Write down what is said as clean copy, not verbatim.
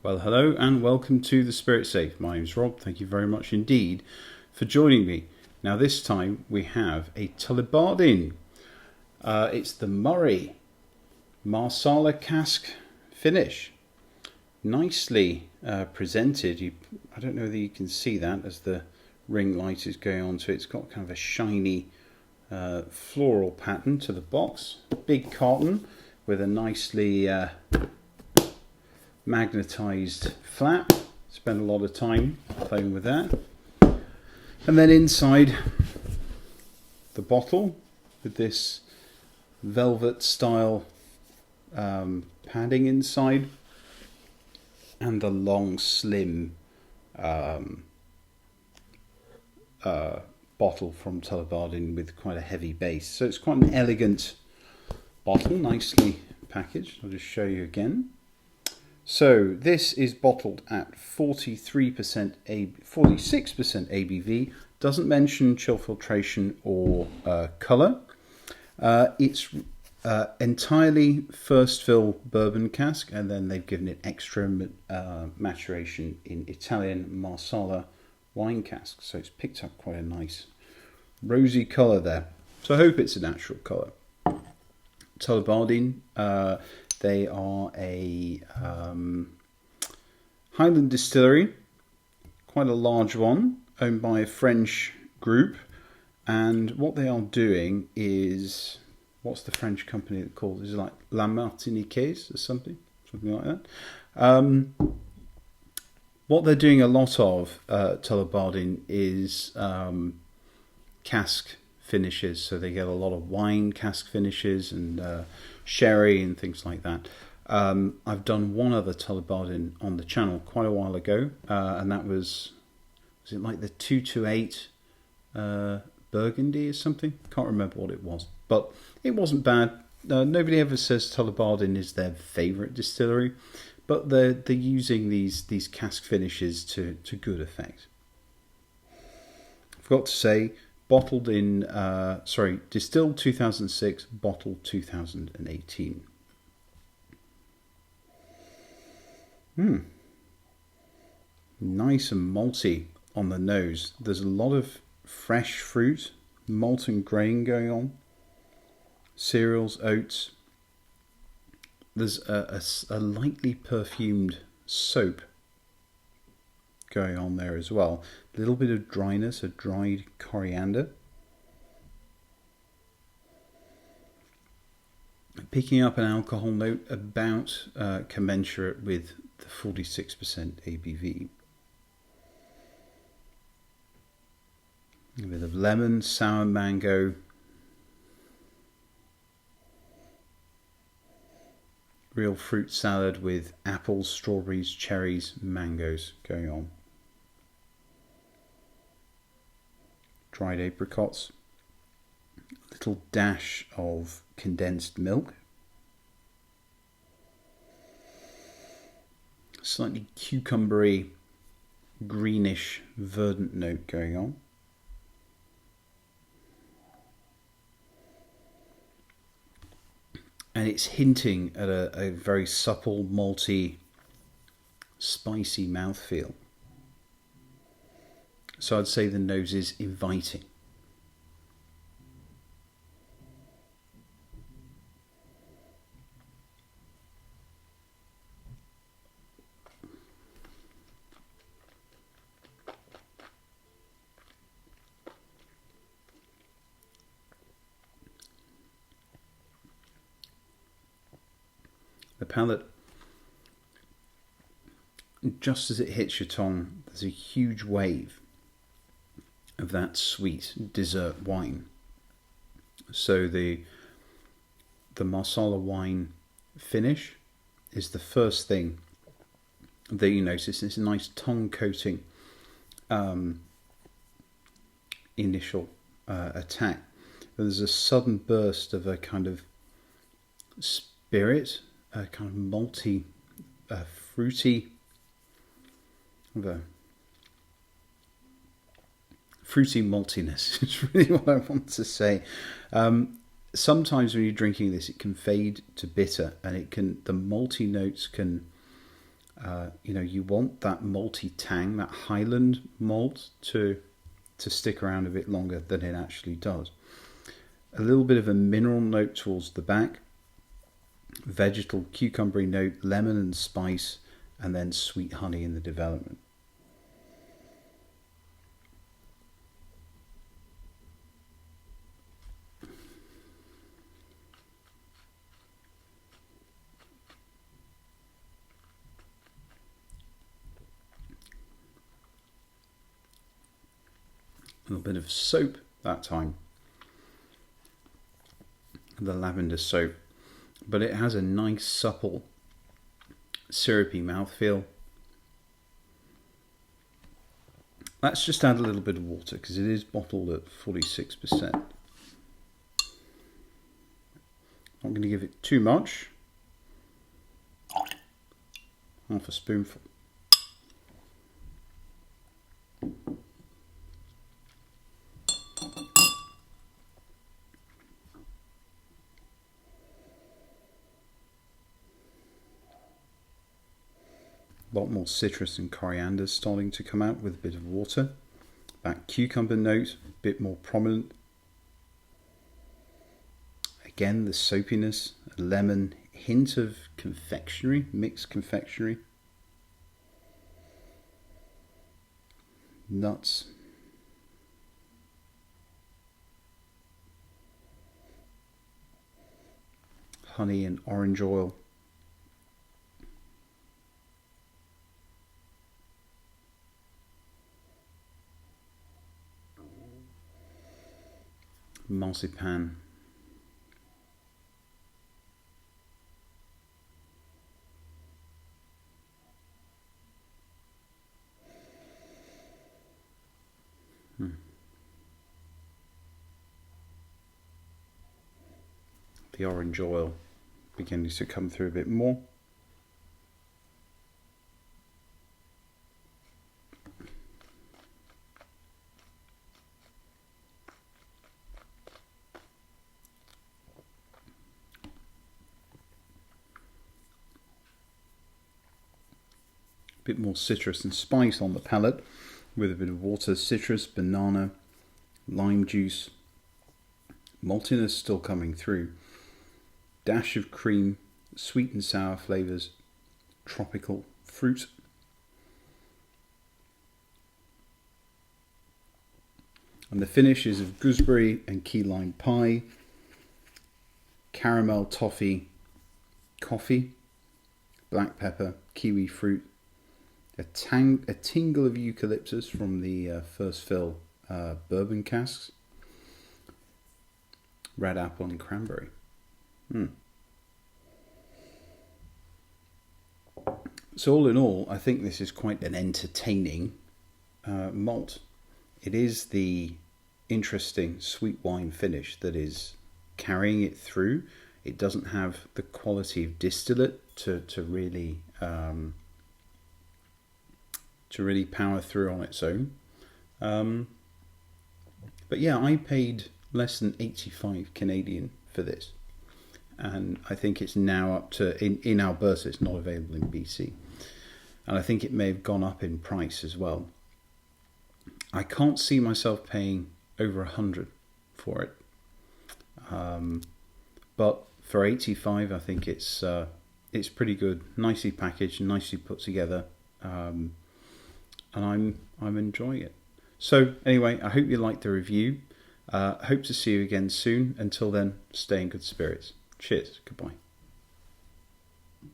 Well, hello and welcome to the Spirit Safe. My name's Rob. Thank you very much indeed for joining me. Now this time we have a Tullibardine. It's the Murray Marsala cask finish. Nicely presented. I don't know whether you can see that as the ring light is going on. So it's got kind of a shiny floral pattern to the box. Big carton with a nicely magnetized flap. Spent a lot of time playing with that. And then inside the bottle with this velvet style padding inside, and the long slim bottle from Tullibardine with quite a heavy base. So it's quite an elegant bottle, nicely packaged. I'll just show you again. So this is bottled at 46% ABV. Doesn't mention chill filtration or colour. It's entirely first fill bourbon cask, and then they've given it extra maturation in Italian Marsala wine cask. So it's picked up quite a nice rosy colour there. So I hope it's a natural colour. Tullibardine. They are a Highland distillery, quite a large one, owned by a French group. And what they are doing is, what's the French company called? Is it like La Martiniquaise or something like that? What they're doing a lot of, Tullibardine, is cask finishes. So they get a lot of wine cask finishes and sherry and things like that. I've done one other Tullibardine on the channel quite a while ago, and that was it like the 228 Burgundy or something? Can't remember what it was, but it wasn't bad. Nobody ever says Tullibardine is their favourite distillery, but they're using these cask finishes to good effect. I forgot to say, distilled 2006, bottled 2018. Nice and malty on the nose. There's a lot of fresh fruit, malt and grain going on. Cereals, oats. There's a lightly perfumed soap going on there as well. A little bit of dryness, a dried coriander. Picking up an alcohol note about commensurate with the 46% ABV. A bit of lemon, sour mango. Real fruit salad with apples, strawberries, cherries, mangoes going on. Dried apricots. A little dash of condensed milk. Slightly cucumbery, greenish, verdant note going on. And it's hinting at a very supple, malty, spicy mouthfeel. So I'd say the nose is inviting. The palate, just as it hits your tongue, there's a huge wave of that sweet dessert wine. So the Marsala wine finish is the first thing that you notice. It's a nice tongue coating initial attack. There's a sudden burst of a kind of spirit, a kind of malty, fruity, fruity maltiness is really what I want to say. Sometimes when you're drinking this, it can fade to bitter, and the malty notes can You know, you want that malty tang, that Highland malt to stick around a bit longer than it actually does. A little bit of a mineral note towards the back, vegetal cucumbery note, lemon and spice, and then sweet honey in the development. A little bit of soap that time, the lavender soap, but it has a nice supple syrupy mouthfeel. Let's just add a little bit of water because it is bottled at 46%. Not going to give it too much. Half a spoonful. A lot more citrus and coriander starting to come out with a bit of water. That cucumber note, a bit more prominent. Again, the soapiness, a lemon, hint of confectionery, mixed confectionery. Nuts. Honey and orange oil. Marzipan. The orange oil beginning to come through a bit more. Bit more citrus and spice on the palate with a bit of water, citrus, banana, lime juice, maltiness still coming through, dash of cream, sweet and sour flavours, tropical fruit. And the finish is of gooseberry and key lime pie, caramel toffee, coffee, black pepper, kiwi fruit, a tingle of eucalyptus from the first fill bourbon casks, red apple and cranberry. So all in all, I think this is quite an entertaining malt. It is the interesting sweet wine finish that is carrying it through. It doesn't have the quality of distillate to really power through on its own. But yeah, I paid less than 85 Canadian for this, and I think it's now up to, in Alberta, it's not available in BC, and I think it may have gone up in price as well. I can't see myself paying over 100 for it, but for 85 I think it's pretty good, nicely packaged, nicely put together, and I'm enjoying it. So anyway, I hope you liked the review. Hope to see you again soon. Until then, stay in good spirits. Cheers. Goodbye.